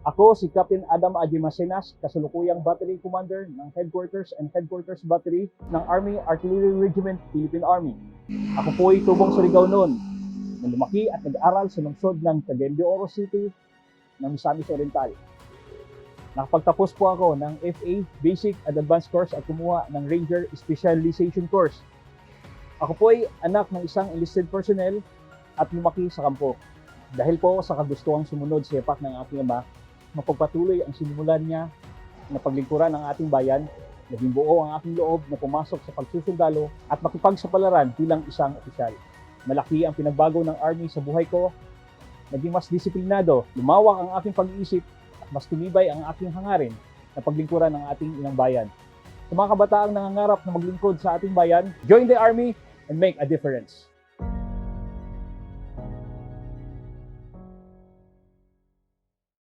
Ako si Captain Adam Ajimasenas, kasalukuyang Battery Commander ng Headquarters and Headquarters Battery ng Army Artillery Regiment, Philippine Army. Ako po ay tubong Surigao noon, na lumaki at nag-aral sa lungsod ng Cagayan de Oro City ng Misamis Oriental. Nakapagtapos po ako ng FA Basic at Advanced Course at kumuha ng Ranger Specialization Course. Ako po ay anak ng isang enlisted personnel at lumaki sa kampo. Dahil po sa kagustuhang sumunod sa yapak ng aking ama, mapagpatuloy ang sinimulan niya na paglingkuran ng ating bayan, naging buo ang aking loob na pumasok sa pagsusundalo at makipagsapalaran bilang isang opisyal. Malaki ang pinagbago ng Army sa buhay ko, naging mas disiplinado, lumawak ang aking pag-iisip at mas tumibay ang aking hangarin na paglingkuran ng ating inang bayan. Sa mga kabataang nangangarap na maglingkod sa ating bayan, join the Army and make a difference.